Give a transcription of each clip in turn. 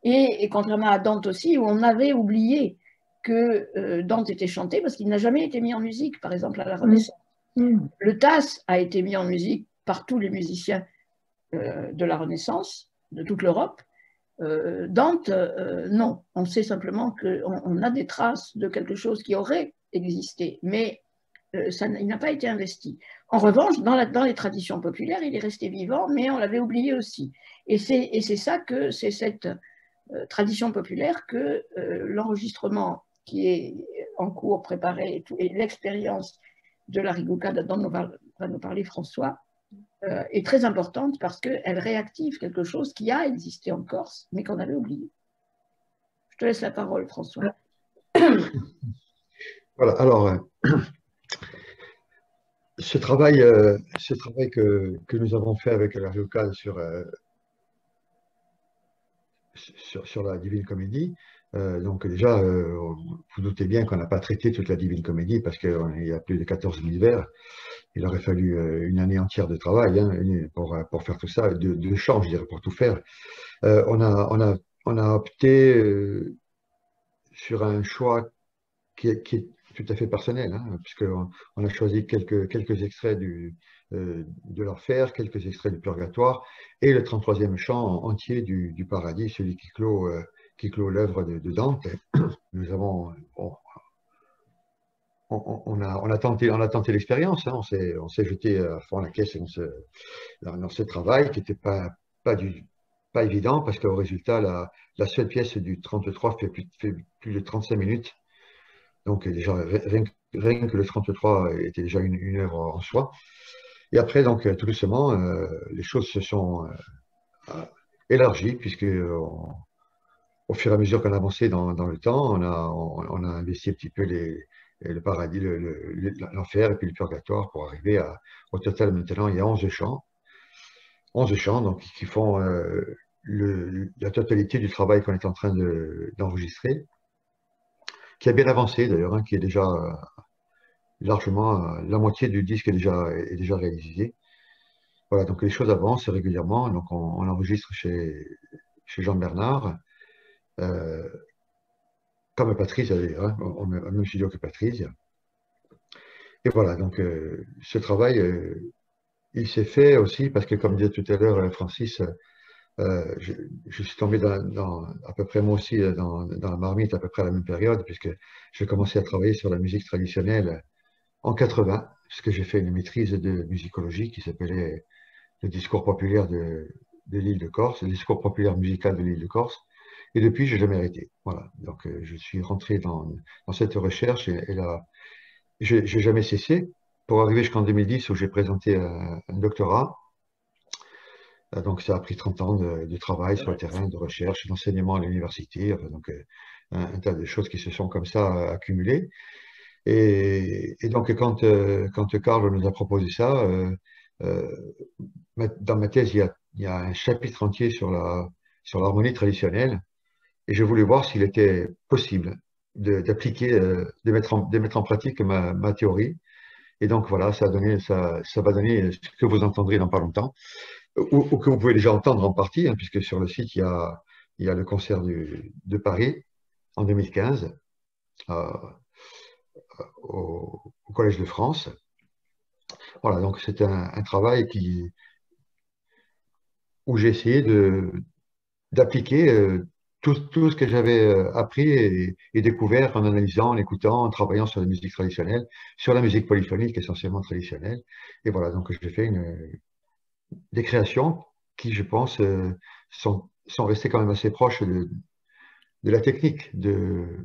Et contrairement à Dante aussi, où on avait oublié que Dante était chanté parce qu'il n'a jamais été mis en musique, par exemple à la Mm. Renaissance. Mm. Le TAS a été mis en musique par tous les musiciens de la Renaissance, de toute l'Europe. Dante, non. On sait simplement qu'on a des traces de quelque chose qui aurait existé, mais il n'a pas été investi. En revanche, dans les traditions populaires, il est resté vivant, mais on l'avait oublié aussi. Et c'est ça que c'est cette tradition populaire que l'enregistrement qui est en cours, préparé, et l'expérience de la rigoucade dont va nous parler François, est très importante parce qu'elle réactive quelque chose qui a existé en Corse, mais qu'on avait oublié. Je te laisse la parole, François. Voilà, alors, ce travail que nous avons fait avec la locale sur la Divine Comédie, donc déjà, vous doutez bien qu'on n'a pas traité toute la Divine Comédie parce qu'il y a plus de 14 000 vers. Il aurait fallu une année entière de travail hein, pour faire tout ça, de chant, je dirais, pour tout faire. On a opté sur un choix qui est tout à fait personnel, hein, puisqu'on on a choisi quelques extraits de l'Enfer, quelques extraits du Purgatoire, et le 33e chant entier du Paradis, celui qui clôt l'œuvre de Dante. Nous avons, on a tenté l'expérience, hein, on s'est jeté à fond la caisse dans ce travail qui n'était pas, pas évident, parce qu'au résultat, la seule pièce du 33 fait plus de 35 minutes. Donc déjà, rien que le 33 était déjà une œuvre en soi. Et après, donc, tout doucement, les choses se sont élargies, puisque au fur et à mesure qu'on avançait dans le temps, on a investi un petit peu le paradis, l'enfer et puis le purgatoire pour arriver au total maintenant, il y a 11 chants. 11 chants donc, qui font la totalité du travail qu'on est en train d'enregistrer, qui a bien avancé d'ailleurs, hein, qui est déjà largement, la moitié du disque est déjà réalisé. Voilà, donc les choses avancent régulièrement. Donc on enregistre chez Jean Bernard, euh, comme Patrice d'ailleurs, hein, au même studio que Patrice. Et voilà, donc ce travail, il s'est fait aussi parce que, comme disait tout à l'heure Francis, je, je suis tombé à peu près moi aussi dans la marmite à peu près à la même période, puisque j'ai commencé à travailler sur la musique traditionnelle en 80, puisque j'ai fait une maîtrise de musicologie qui s'appelait le discours populaire de l'île de Corse, le discours populaire musical de l'île de Corse. Et depuis, je n'ai jamais arrêté. Voilà. Donc, je suis rentré dans cette recherche et là, je n'ai jamais cessé pour arriver jusqu'en 2010 où j'ai présenté un doctorat. Donc, ça a pris 30 ans de travail sur le terrain, de recherche, d'enseignement à l'université. Enfin, donc, un tas de choses qui se sont comme ça accumulées. Et donc, quand Karl nous a proposé ça, euh, dans ma thèse, il y a un chapitre entier sur l'harmonie traditionnelle, et je voulais voir s'il était possible d'appliquer, de mettre en pratique ma théorie. Et donc voilà, ça va donner ce que vous entendrez dans pas longtemps, ou que vous pouvez déjà entendre en partie, hein, puisque sur le site, il y a le concert de Paris en 2015 euh, au Collège de France. Voilà, donc c'est un travail où j'ai essayé d'appliquer tout ce que j'avais appris et découvert en analysant, en écoutant, en travaillant sur la musique traditionnelle, sur la musique polyphonique essentiellement traditionnelle. Et voilà, donc j'ai fait des créations qui, je pense, sont restées quand même assez proches de la technique de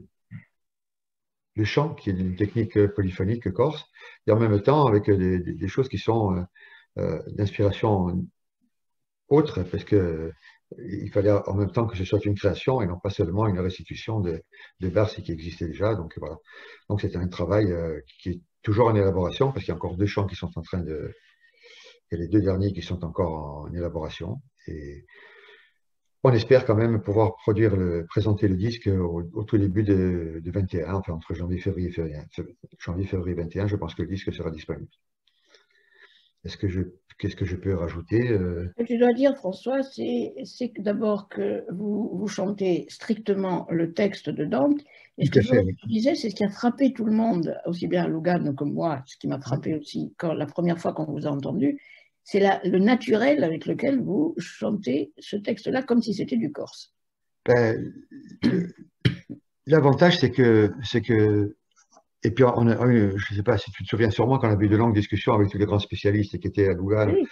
chant, qui est une technique polyphonique corse, et en même temps avec des choses qui sont d'inspiration autre, parce que il fallait en même temps que ce soit une création et non pas seulement une restitution de Barsi qui existait déjà. Donc voilà. Donc c'est un travail qui est toujours en élaboration, parce qu'il y a encore deux chants qui sont en train de. Il y a les deux derniers qui sont encore en élaboration. Et on espère quand même pouvoir présenter le disque au tout début de 21, enfin entre janvier, février 21. Janvier, février 21, je pense que le disque sera disponible. qu'est-ce que je peux rajouter? Ce que tu dois dire, François, c'est d'abord que vous chantez strictement le texte de Dante. Et ce Tout que à je fait, voudrais oui. que tu disais, c'est ce qui a frappé tout le monde, aussi bien à Lugano comme moi, ce qui m'a frappé aussi quand la première fois qu'on vous a entendu, c'est le naturel avec lequel vous chantez ce texte-là, comme si c'était du corse. Ben, le- l'avantage, c'est que, et puis je ne sais pas si tu te souviens sûrement qu'on a eu de longues discussions avec tous les grands spécialistes qui étaient à Lugano, Oui,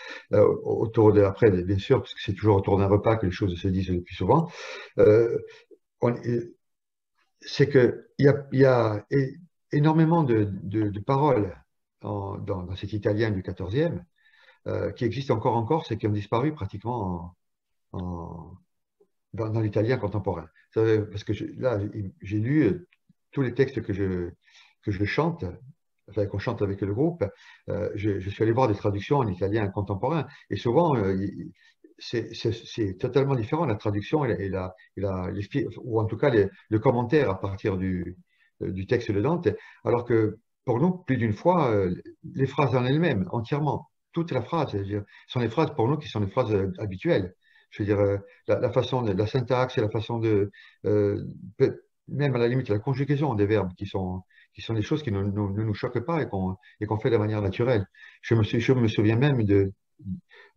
autour de, après, bien sûr, parce que c'est toujours autour d'un repas que les choses se disent le plus souvent. Euh, on- c'est il y a énormément de paroles dans cet italien du 14e qui existent encore en Corse et qui ont disparu pratiquement dans l'italien contemporain. Parce que là, j'ai lu tous les textes que je chante, enfin, qu'on chante avec le groupe. Je suis allé voir des traductions en italien contemporain et souvent, c'est totalement différent la traduction ou en tout cas le commentaire à partir du texte de Dante, alors que pour nous, plus d'une fois, les phrases en elles-mêmes, entièrement, toute la phrase, c'est-à-dire, sont les phrases pour nous qui sont les phrases habituelles. Je veux dire, la façon, la syntaxe et la façon euh, même à la limite la conjugaison des verbes qui sont des choses qui ne nous choquent pas et qu'on fait de manière naturelle. Je me souviens même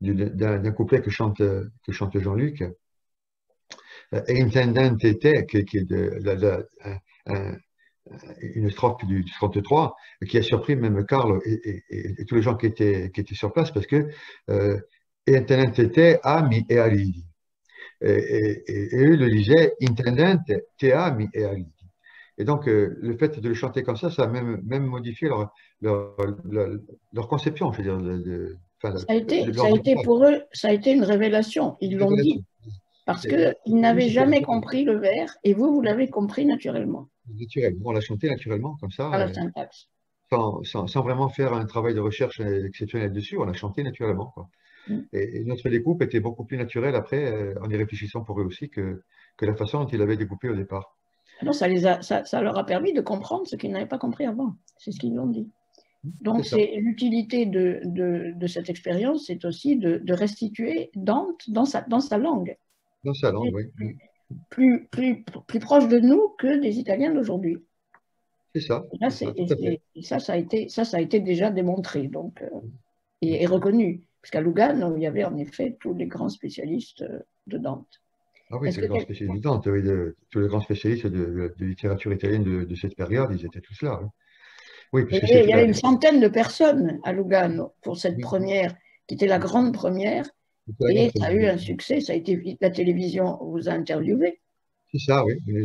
d'un couplet que chante Jean-Luc, E intendente te, qui est un- une strophe du 33, qui a surpris même Karl et tous les gens qui étaient sur place parce que E intendente te ami e aridi. Et eux le disaient intendente te ami e aridi. Et donc, le fait de le chanter comme ça a même modifié leur, leur, leur conception, je veux dire, enfin, ça leur a été langage, pour eux, ça a été une révélation. Ils une l'ont dit révélation. parce C'est- qu'ils Pour nous, n'avaient c'était jamais compris le vers et vous l'avez compris naturellement naturel. On l'a chanté naturellement, comme par ça, la syntaxe. sans vraiment faire un travail de recherche exceptionnel dessus. On l'a chanté naturellement, quoi. Mm. Et notre découpe était beaucoup plus naturelle après, en y réfléchissant pour eux aussi, que la façon dont ils l'avaient découpé au départ. Alors, ça leur a permis de comprendre ce qu'ils n'avaient pas compris avant. C'est ce qu'ils l'ont dit. C'est Donc, ça, c'est l'utilité de cette expérience, c'est aussi de restituer Dante dans sa langue. dans sa langue, C'est oui. Oui. plus proche de nous que des Italiens d'aujourd'hui. Là, C'est ça, tout à fait. ça a été déjà démontré donc, et reconnu. Parce qu'à Lugano, il y avait en effet tous les grands spécialistes de Dante. Ah oui, Est-ce tous que les grands spécialistes du Dante, oui, tous les grands spécialistes de littérature italienne de cette période, ils étaient tous là. Oui, oui, parce Et que il c'était y avait une centaine de personnes à Lugano pour cette oui, première, qui était la grande première, c'était la grande et ça a première. eu un succès, ça a été, la télévision vous a interviewé. C'est ça, oui. On a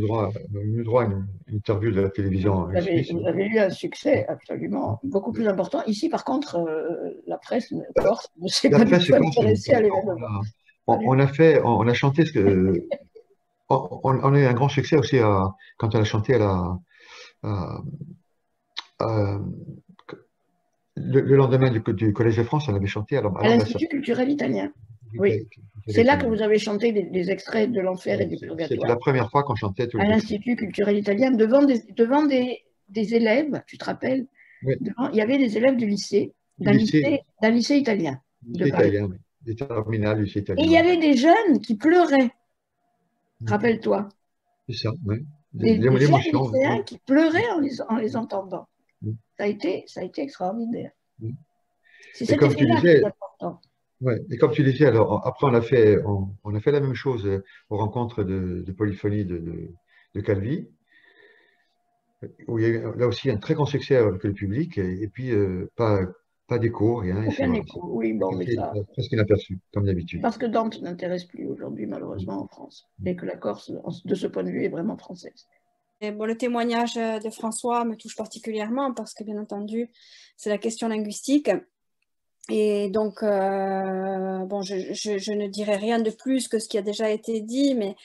eu droit à une interview de la télévision suisse. Vous avez eu un succès absolument beaucoup plus important. Ici, par contre, la presse corse ne s'est La pas du presse tout corse, intéressée à l'événement. Pas du tout. on a chanté on a eu un grand succès aussi quand on a chanté à- à- le lendemain du Collège de France, on avait chanté à À l'ambassade l'Institut culturel italien. Oui. C'est là que italienne. vous avez chanté des extraits de l'enfer et Voilà, du c'était purgatoire. la première fois qu'on chantait tous À les extraits. l'Institut culturel italien, devant des élèves, tu te rappelles, Oui, il y avait des élèves du lycée, du lycée, d'un lycée italien du de lycée Paris. italien, oui. Des terminales du lycée Et italien, il y oui. avait des jeunes qui pleuraient, Mm. rappelle-toi. C'est ça, oui. Des jeunes L'émotion, lycéens oui. qui pleuraient en les entendant. Mm. Ça a été extraordinaire. Mm. C'est Et cet comme tu effet-là qui est disais, important. ouais, et comme tu disais, alors après on a fait la même chose aux rencontres de polyphonie de Calvi, où il y a eu là aussi un très grand succès avec le public, et puis pas d'écho, rien, et c'est Aucun voilà, écho. Oui, bon, mais ça. c'est presque inaperçu, comme d'habitude. Parce que Dante n'intéresse plus aujourd'hui, malheureusement, en France. Et que la Corse, de ce point de vue, est vraiment française. Et bon, le témoignage de François me touche particulièrement parce que, bien entendu, c'est la question linguistique. Et donc, bon, je ne dirai rien de plus que ce qui a déjà été dit, mais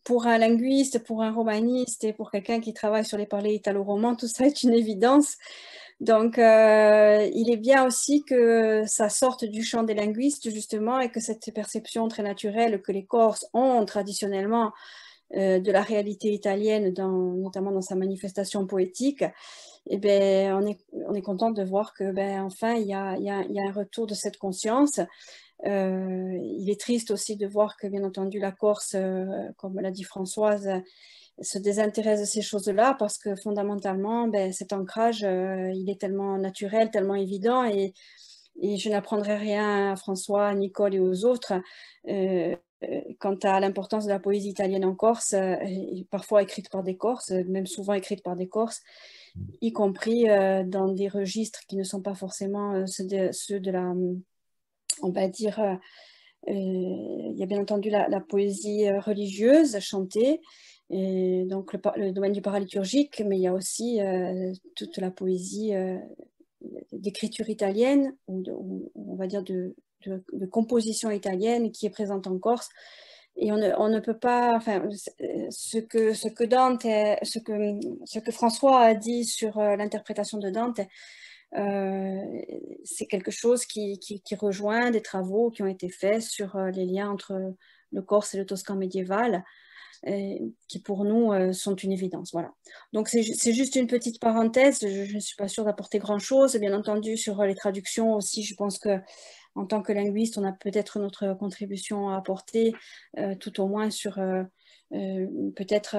pour un linguiste, pour un romaniste et pour quelqu'un qui travaille sur les parlers italo-romans, tout ça est une évidence. Donc, il est bien aussi que ça sorte du champ des linguistes, justement, et que cette perception très naturelle que les Corses ont traditionnellement de la réalité italienne, notamment dans sa manifestation poétique, et ben, on est content de voir que ben, enfin, il y a un retour de cette conscience. Il est triste aussi de voir que, bien entendu, la Corse, comme l'a dit Françoise, se désintéresse de ces choses-là parce que fondamentalement, ben, cet ancrage, il est tellement naturel, tellement évident et je n'apprendrai rien à François, à Nicole et aux autres quant à l'importance de la poésie italienne en Corse, parfois écrite par des Corses, même souvent écrite par des Corses, y compris dans des registres qui ne sont pas forcément ceux de la, on va dire, il y a bien entendu la poésie religieuse chantée, et donc le domaine du paraliturgique, mais il y a aussi toute la poésie d'écriture italienne, ou on va dire de composition italienne qui est présente en Corse. Et on ne peut pas, enfin, ce que Dante, ce que François a dit sur l'interprétation de Dante, c'est quelque chose qui rejoint des travaux qui ont été faits sur les liens entre le Corse et le Toscan médiéval, qui pour nous sont une évidence. Voilà. Donc c'est juste une petite parenthèse, je ne suis pas sûre d'apporter grand-chose. Bien entendu, sur les traductions aussi, je pense que en tant que linguiste, on a peut-être notre contribution à apporter, tout au moins sur peut-être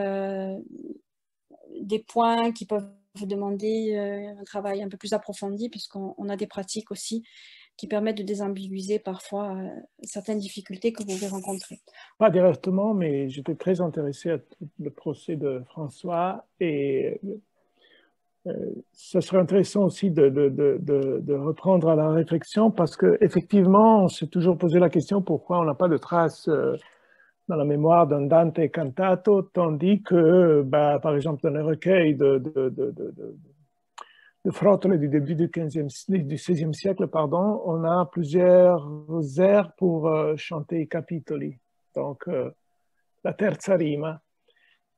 des points qui peuvent demander un travail un peu plus approfondi, puisqu'on a des pratiques aussi qui permettent de désambiguïser parfois certaines difficultés que vous pouvez rencontrer. Pas directement, mais j'étais très intéressé à le procès de François et ça serait intéressant aussi de reprendre à la réflexion parce qu'effectivement, on s'est toujours posé la question pourquoi on n'a pas de traces dans la mémoire d'un Dante cantato, tandis que, par exemple, dans le recueil de Frottole du début du XVIe siècle, pardon, on a plusieurs airs pour chanter i capitoli, donc la terza rima.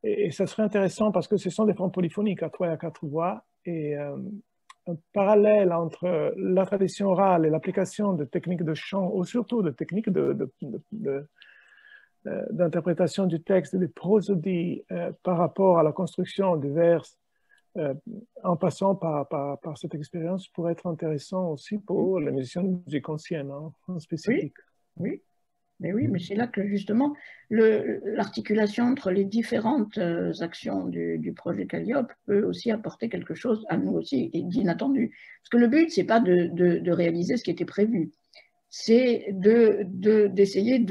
Et ça serait intéressant parce que ce sont des formes polyphoniques à 3 et à 4 voix, et un parallèle entre la tradition orale et l'application de techniques de chant, ou surtout de techniques d'interprétation du texte, des prosodies par rapport à la construction du vers, en passant par cette expérience, pourrait être intéressant aussi pour les musiciens de musique ancienne, hein, en spécifique. Oui. Mais c'est là que justement l'articulation entre les différentes actions du projet Calliope peut aussi apporter quelque chose à nous aussi d'inattendu. Parce que le but, c'est pas de réaliser ce qui était prévu, c'est d'essayer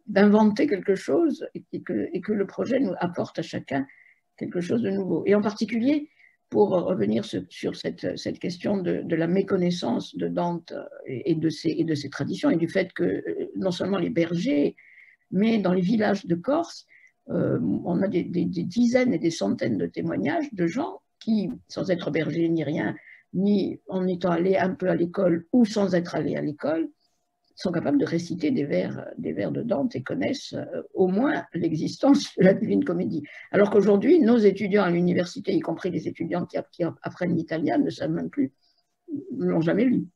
d'inventer quelque chose et que le projet nous apporte à chacun quelque chose de nouveau. Et en particulier, pour revenir sur cette question de la méconnaissance de Dante et de ses traditions, et du fait que non seulement les bergers, mais dans les villages de Corse, on a des dizaines et des centaines de témoignages de gens qui, sans être bergers ni rien, ni en étant allés un peu à l'école ou sans être allés à l'école, sont capables de réciter des vers de Dante et connaissent au moins l'existence de la Divine Comédie. Alors qu'aujourd'hui, nos étudiants à l'université, y compris les étudiants qui apprennent l'italien, ne savent même plus, ne l'ont jamais lu.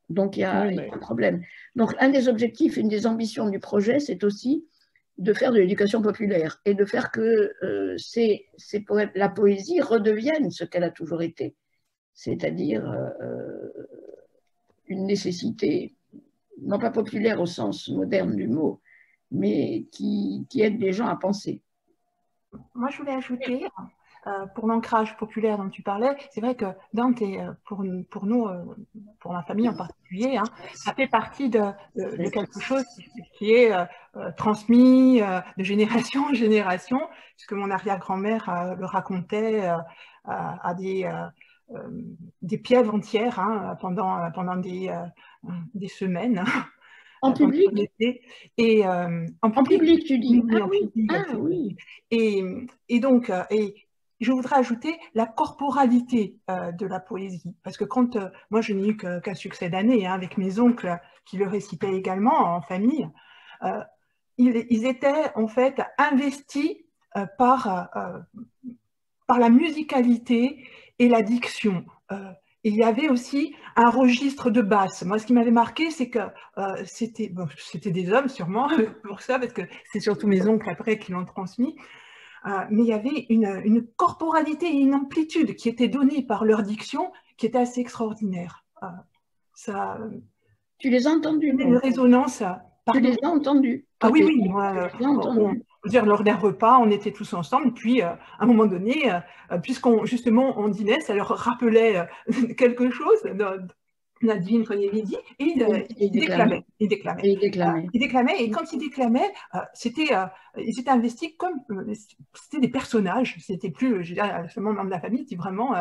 Donc il y a un problème. Donc un des objectifs, une des ambitions du projet, c'est aussi de faire de l'éducation populaire et de faire que la poésie redevienne ce qu'elle a toujours été, c'est-à-dire une nécessité non pas populaire au sens moderne du mot, mais qui aide les gens à penser. Moi, je voulais ajouter, pour l'ancrage populaire dont tu parlais, c'est vrai que Dante, pour nous, pour ma famille en particulier, hein, ça fait partie de quelque chose qui est transmis de génération en génération, puisque mon arrière-grand-mère le racontait à des pièves entières, hein, pendant des semaines. En public et, en public, tu dis. Oui, en public. Oui. Et donc, je voudrais ajouter la corporalité de la poésie. Parce que quand moi, je n'ai eu qu'un succès d'année, hein, avec mes oncles qui le récitaient également en famille, ils étaient en fait investis par la musicalité et la diction. Et il y avait aussi un registre de basse. Moi, ce qui m'avait marqué, c'est que c'était des hommes, sûrement, pour ça, parce que c'est surtout mes oncles après qui l'ont transmis. mais il y avait une corporalité et une amplitude qui étaient données par leur diction qui était assez extraordinaire. Ça, tu les as entendus? Une résonance. Tu les as entendus? Ah oui, oui. Moi, lors d'un repas, on était tous ensemble. Et puis, à un moment donné, justement, on dînait, ça leur rappelait quelque chose la divine Konévidi, et il déclamait. Il déclamait, et quand il déclamait, ils étaient investis comme c'était des personnages. C'était plus, je veux dire, seulement membre de la famille. C'était vraiment,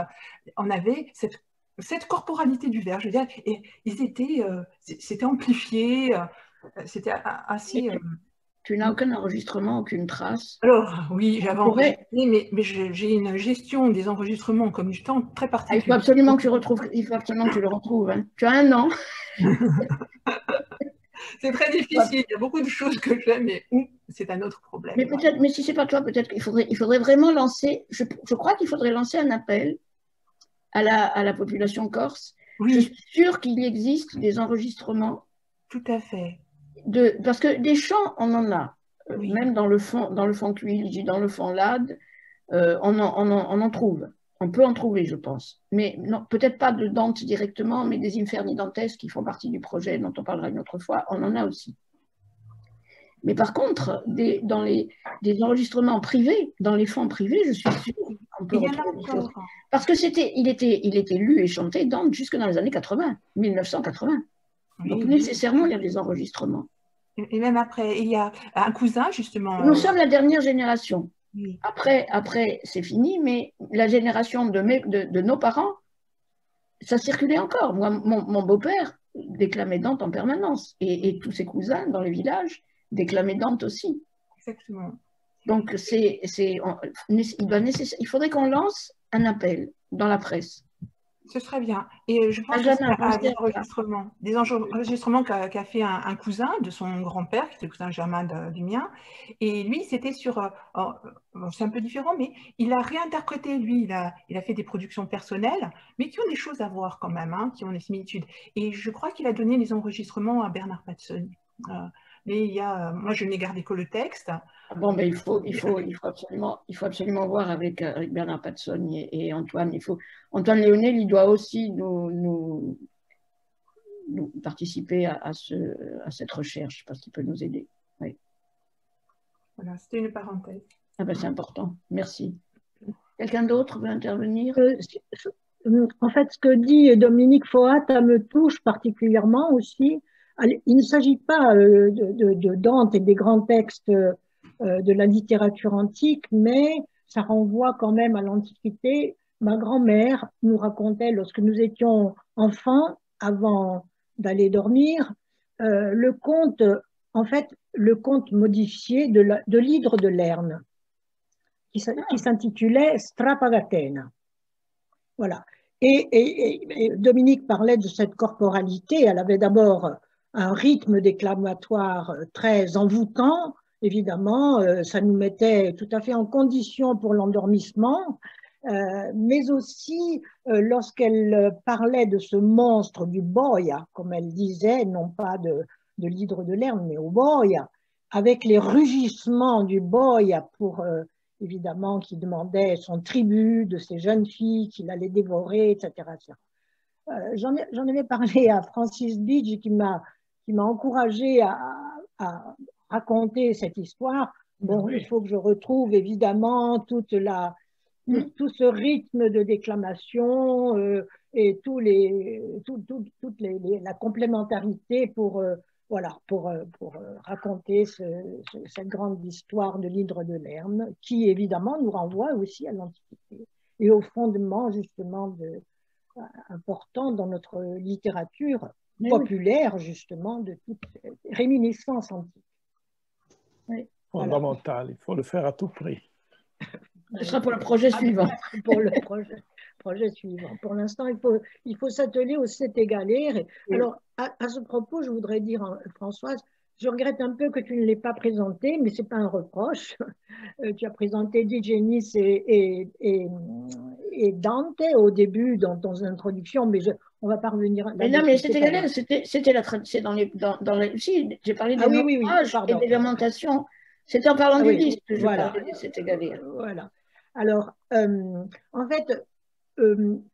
on avait cette corporalité du vers, je veux dire, et c'était amplifié. C'était assez. Tu n'as aucun enregistrement, aucune trace? Alors, oui, j'avais enregistré, mais j'ai une gestion des enregistrements comme du temps très particulière. Il faut absolument que tu le retrouves. Hein. Tu as un an. C'est très difficile. Il y a beaucoup de choses que j'aime, mais c'est un autre problème. Mais peut-être, mais si c'est pas toi, peut-être qu'il faudrait vraiment lancer. Je crois qu'il faudrait lancer un appel à la population corse. Oui. Je suis sûre qu'il existe des enregistrements. Tout à fait. Parce que des chants, on en a. Oui. Même dans le fond Cuilgi, dans le fond Lad, on en trouve. On peut en trouver, je pense. Mais peut-être pas de Dante directement, mais des Inferni Dantes qui font partie du projet dont on parlera une autre fois, on en a aussi. Mais par contre, dans des enregistrements privés, dans les fonds privés, je suis sûre qu'on peut retrouver des choses. Parce que il était lu et chanté Dante jusque dans les années 80, 1980. Donc nécessairement, il y a des enregistrements. Et même après, il y a un cousin, justement. Nous sommes la dernière génération. Oui. Après c'est fini, mais la génération de nos parents, ça circulait encore. Moi, mon beau-père déclamait Dante en permanence. Et tous ses cousins dans les villages déclamaient Dante aussi. Exactement. Donc, il faudrait qu'on lance un appel dans la presse. Ce serait bien. Et je pense que des enregistrements qu'a fait un cousin de son grand-père, qui était le cousin germain du mien. Et lui, c'était sur... c'est un peu différent, mais il a réinterprété, lui, il a fait des productions personnelles, mais qui ont des choses à voir quand même, hein, qui ont des similitudes. Et je crois qu'il a donné les enregistrements à Bernard Patson. Mais moi, je n'ai gardé que le texte. Bon, mais il faut absolument voir avec Bernard Patson et Antoine. Antoine Léonel, il doit aussi nous participer à cette recherche parce qu'il peut nous aider. Oui. Voilà, c'était une parenthèse. Ah ben, c'est important. Merci. Quelqu'un d'autre veut intervenir? En fait, ce que dit Dominique Foat, ça me touche particulièrement aussi. Il ne s'agit pas de Dante et des grands textes de la littérature antique, mais ça renvoie quand même à l'Antiquité. Ma grand-mère nous racontait, lorsque nous étions enfants, avant d'aller dormir, le conte modifié de l'hydre de Lerne, qui s'intitulait Strapagatena. Voilà. Et Dominique parlait de cette corporalité. Elle avait d'abord un rythme déclamatoire très envoûtant. Évidemment, ça nous mettait tout à fait en condition pour l'endormissement, mais aussi lorsqu'elle parlait de ce monstre du boia, comme elle disait, non pas de l'hydre de Lerne, mais au boia, avec les rugissements du boia pour... évidemment, qui demandait son tribut de ces jeunes filles qu'il allait dévorer, etc. J'en avais parlé à Francis Beach qui m'a encouragé à raconter cette histoire. Bon, il faut que je retrouve évidemment tout ce rythme de déclamation et la complémentarité pour raconter cette grande histoire de l'hydre de Lerne, qui évidemment nous renvoie aussi à l'Antiquité et au fondement justement important dans notre littérature populaire, justement, de toute réminiscence antique. Oui. Fondamental, il faut le faire à tout prix. Ce sera pour le projet suivant. Pour le projet suivant. Pour l'instant, il faut s'atteler au set égalé. Alors, à ce propos, je voudrais dire, Françoise, je regrette un peu que tu ne l'aies pas présenté, mais ce n'est pas un reproche. Tu as présenté Digenis et Dante au début dans ton introduction, mais on va pas revenir. Mais non, mais c'était égalé, c'était la tradition. Si, j'ai parlé des ouvrages et des lamentations C'était en parlant Ah du oui, disque que je voilà. parlais de cet égalé. Voilà. Alors, en fait,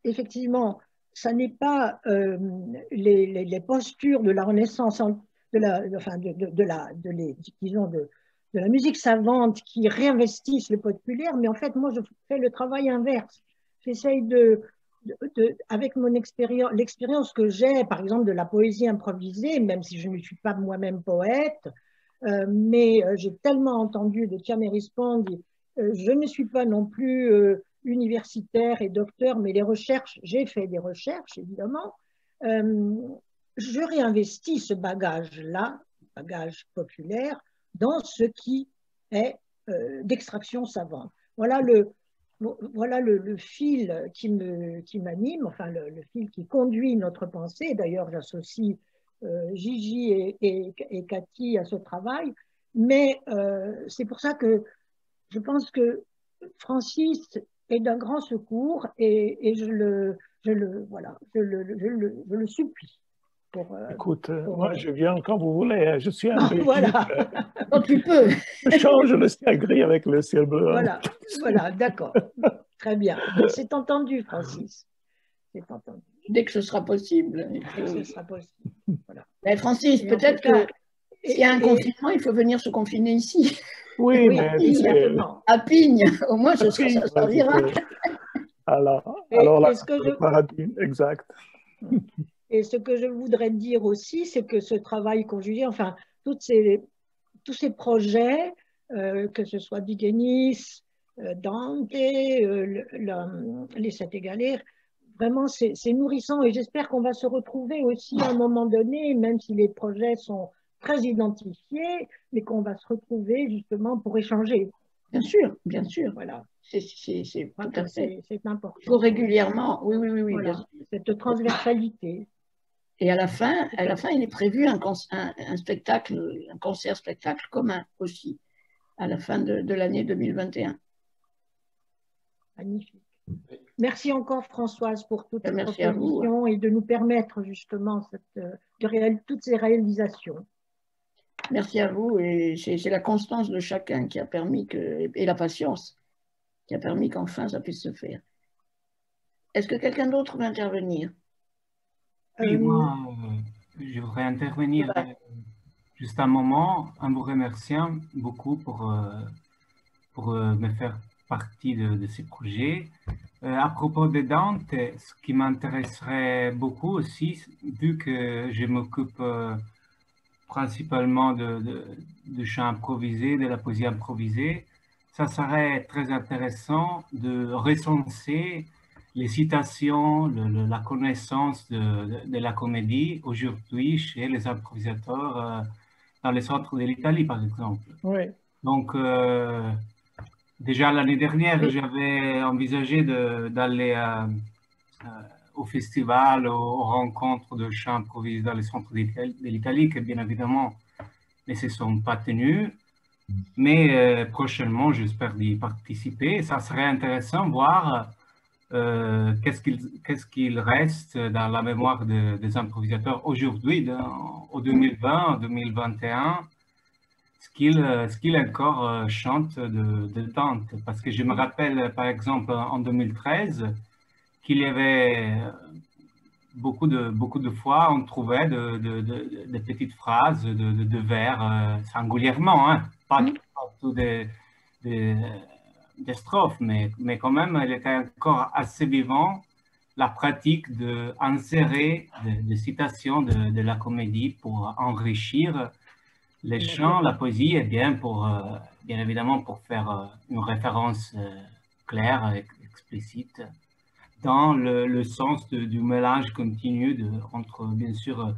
effectivement, ça n'est pas les postures de la Renaissance, disons de la musique savante qui réinvestissent le populaire, mais en fait, moi, je fais le travail inverse. J'essaye avec mon expérience, l'expérience que j'ai, par exemple, de la poésie improvisée, même si je ne suis pas moi-même poète, mais j'ai tellement entendu de Chiame Rispondi. Je ne suis pas non plus universitaire et docteur, mais les recherches, j'ai fait des recherches, évidemment. Euh, je réinvestis ce bagage-là, bagage populaire, dans ce qui est d'extraction savante. Voilà le fil qui m'anime, enfin le fil qui conduit notre pensée. D'ailleurs, j'associe Gigi et Cathy à ce travail. Mais c'est pour ça que je pense que Francis est d'un grand secours et je le supplie. Écoute, moi je viens quand vous voulez, je suis un Belgique. Voilà. Quand tu peux. Je change le ciel gris avec le ciel bleu. Voilà, d'accord. Très bien. C'est entendu, Francis. C'est entendu. Dès que ce sera possible. Dès que ce sera possible. Voilà. Mais Francis, Et peut-être que s'il y a un confinement, il faut venir se confiner ici. Oui, mais exactement. À Pigne, au moins ça servira. Alors là, le paradis, exact. Et ce que je voudrais dire aussi, c'est que ce travail conjugué, enfin, tous ces projets, que ce soit Digenis, Dante, les Sept Égalères, vraiment, c'est nourrissant et j'espère qu'on va se retrouver aussi à un moment donné, même si les projets sont très identifiés, mais qu'on va se retrouver justement pour échanger. Bien sûr, bien sûr. Voilà. C'est tout à fait. C'est important. Il faut régulièrement, oui, voilà. bien sûr. Cette transversalité. Et à la fin, il est prévu un spectacle, un concert-spectacle commun aussi, à la fin de l'année 2021. Magnifique. Merci encore Françoise pour toutes ces Merci à vous. propositions et de nous permettre justement toutes ces réalisations. Merci à vous et c'est la constance de chacun qui a permis et la patience qui a permis qu'enfin ça puisse se faire. Est-ce que quelqu'un d'autre veut intervenir? Oui, moi, je voudrais intervenir juste un moment en vous remerciant beaucoup pour me faire partie de ces projets. À propos de Dante, ce qui m'intéresserait beaucoup aussi, vu que je m'occupe principalement de chant improvisé, de la poésie improvisée, ça serait très intéressant de recenser les citations, la connaissance de la comédie aujourd'hui chez les improvisateurs dans les centres de l'Italie, par exemple. Oui. Donc, déjà l'année dernière, j'avais envisagé d'aller au festival, aux rencontres de chants improvisés dans les centres de l'Italie, qui bien évidemment ne se sont pas tenues. Mais prochainement, j'espère d'y participer. Ça serait intéressant de voir qu'est-ce qu'il reste dans la mémoire des improvisateurs aujourd'hui, en 2020, en 2021, ce qu'il encore chante de Dante. Parce que je me rappelle, par exemple, en 2013, qu'il y avait beaucoup de fois, on trouvait de petites phrases, de vers, singulièrement, hein, pas tout des strophes, mais quand même, il était encore assez vivant la pratique d'insérer des citations de la comédie pour enrichir les chants, la poésie, et bien évidemment pour faire une référence claire et explicite dans le sens du mélange continu entre, bien sûr,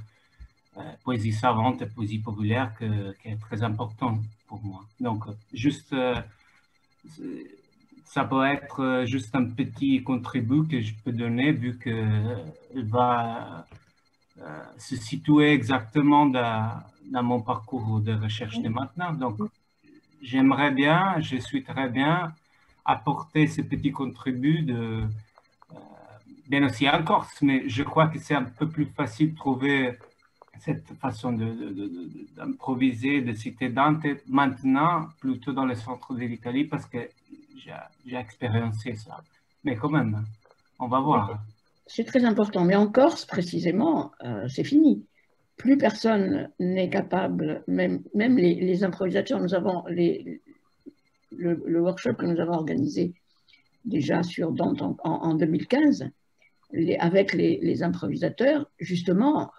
poésie savante et poésie populaire qui est très important pour moi. Donc, juste, ça peut être juste un petit contribut que je peux donner vu qu'il va se situer exactement dans mon parcours de recherche de maintenant. Donc, j'aimerais bien, je souhaiterais bien apporter ce petit contribut bien aussi en Corse, mais je crois que c'est un peu plus facile de trouver cette façon d'improviser, de citer Dante maintenant, plutôt dans le centre de l'Italie, parce que j'ai expériencé ça. Mais quand même, on va voir. C'est très important. Mais en Corse, précisément, c'est fini. Plus personne n'est capable, même les improvisateurs. Nous avons le workshop que nous avons organisé déjà sur Dante en 2015, avec les improvisateurs, justement,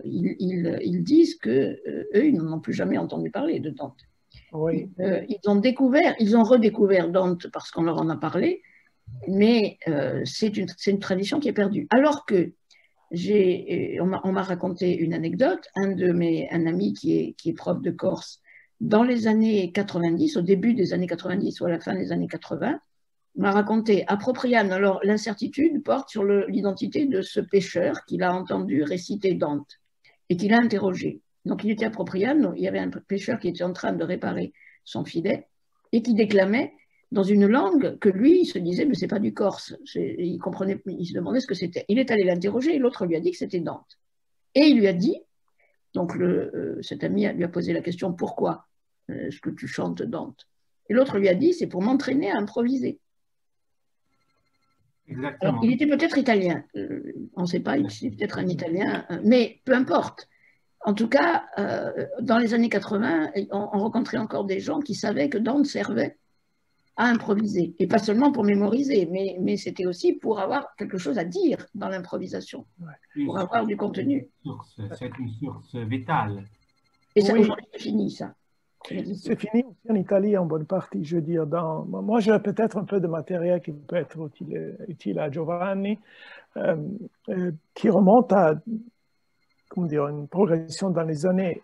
ils disent qu'eux, ils n'ont plus jamais entendu parler de Dante. Oui. Ils ont redécouvert Dante parce qu'on leur en a parlé, mais c'est une tradition qui est perdue. Alors que on m'a raconté une anecdote, un ami qui est prof de Corse, dans les années 90, au début des années 90 ou à la fin des années 80, m'a raconté à Propriano. Alors l'incertitude porte sur l'identité de ce pêcheur qu'il a entendu réciter Dante et qu'il a interrogé. Donc il était à Propriano, il y avait un pêcheur qui était en train de réparer son filet et qui déclamait dans une langue que lui, il se disait, mais c'est pas du corse. Il comprenait, il se demandait ce que c'était. Il est allé l'interroger et l'autre lui a dit que c'était Dante. Et il lui a dit, donc cet ami lui a posé la question, pourquoi est-ce que tu chantes Dante? Et l'autre lui a dit, c'est pour m'entraîner à improviser. Exactement. Alors, il était peut-être italien, on ne sait pas, il était peut-être un italien, mais peu importe. En tout cas, dans les années 80, on rencontrait encore des gens qui savaient que Dante servait à improviser. Et pas seulement pour mémoriser, mais c'était aussi pour avoir quelque chose à dire dans l'improvisation, pour avoir du contenu. C'est une source vitale. Et ça, aujourd'hui, c'est fini, ça. C'est fini aussi en Italie en bonne partie, je veux dire. Moi, j'ai peut-être un peu de matériel qui peut être utile à Giovanni, qui remonte à comment dire, une progression dans les années.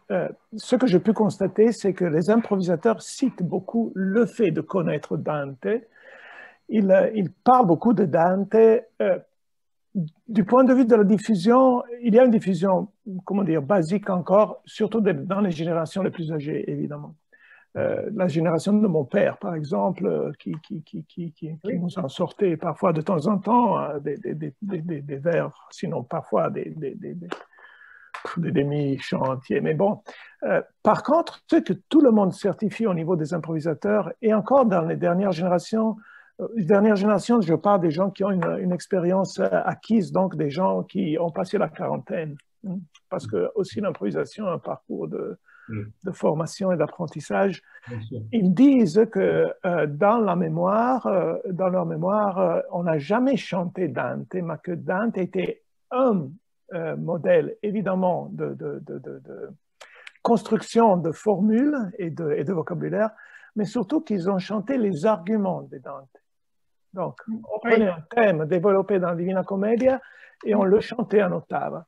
Ce que j'ai pu constater, c'est que les improvisateurs citent beaucoup le fait de connaître Dante. Ils parlent beaucoup de Dante. Du point de vue de la diffusion, il y a une diffusion, comment dire, basique encore, surtout dans les générations les plus âgées, évidemment. La génération de mon père, par exemple, qui nous en sortait parfois de temps en temps des vers, sinon parfois des demi-chants entiers. Mais bon, par contre, ce que tout le monde certifie au niveau des improvisateurs, et encore dans les dernières générations, je parle des gens qui ont une expérience acquise, donc des gens qui ont passé la quarantaine. Parce que aussi l'improvisation est un parcours de formation et d'apprentissage. Ils disent que dans leur mémoire, on n'a jamais chanté Dante, mais que Dante était un modèle, évidemment, de construction de formules et de vocabulaire, mais surtout qu'ils ont chanté les arguments de Dante. Donc, on prenait un thème développé dans la Divina Commedia et on le chantait en octave.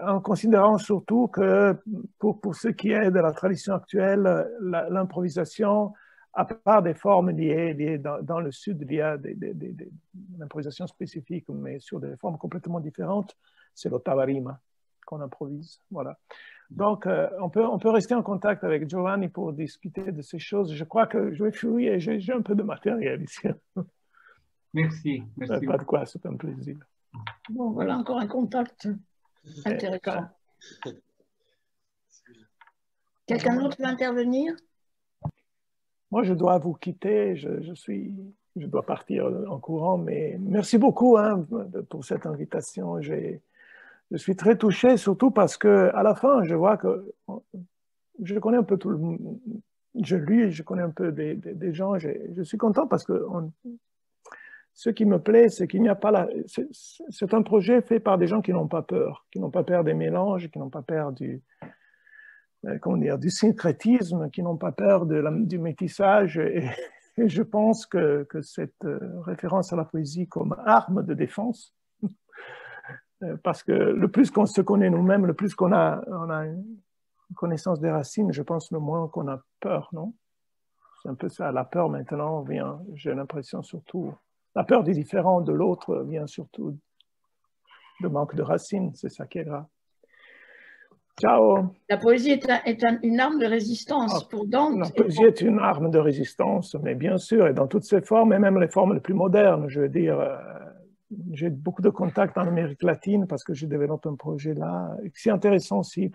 En considérant surtout que pour ce qui est de la tradition actuelle, l'improvisation, à part des formes liées dans le sud, il y a des improvisations spécifiques, mais sur des formes complètement différentes, c'est l'ottava rima qu'on improvise. Voilà. Donc, on peut rester en contact avec Giovanni pour discuter de ces choses. Je crois que je vais fouiller, j'ai un peu de matériel ici. Merci. Pas de quoi, c'est un plaisir. Bon, voilà encore un contact intéressant. Quelqu'un d'autre veut intervenir? Moi, je dois vous quitter. Je dois partir en courant, mais merci beaucoup pour cette invitation. Je suis très touché, surtout parce qu'à la fin, je vois que je connais un peu tout le monde. Je connais un peu des gens. Je suis content parce que ce qui me plaît, c'est qu'il n'y a pas c'est un projet fait par des gens qui n'ont pas peur des mélanges, qui n'ont pas peur du syncrétisme, qui n'ont pas peur du métissage. Et je pense que cette référence à la poésie comme arme de défense, parce que le plus qu'on se connaît nous-mêmes, le plus on a une connaissance des racines, je pense le moins qu'on a peur, non? C'est un peu ça. La peur maintenant vient, j'ai l'impression surtout, la peur du différent, de l'autre, vient surtout de manque de racines. C'est ça qui est grave. Ciao. La poésie est une arme de résistance pour Dante. La poésie est une arme de résistance, mais bien sûr, et dans toutes ses formes, et même les formes les plus modernes, je veux dire, j'ai beaucoup de contacts en Amérique latine parce que je développe un projet là. C'est intéressant aussi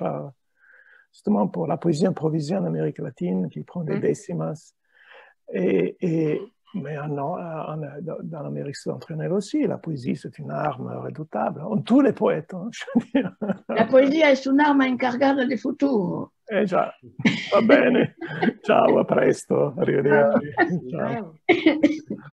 justement pour la poésie improvisée en Amérique latine qui prend des décimas. Mais dans l'Amérique septentrionale aussi, la poésie, c'est une arme redoutable. Tous les poètes, hein, je veux dire. La poesia è un'arma incargata di futuro. Già, va bene. Ciao, a presto. Arrivederci. Ciao.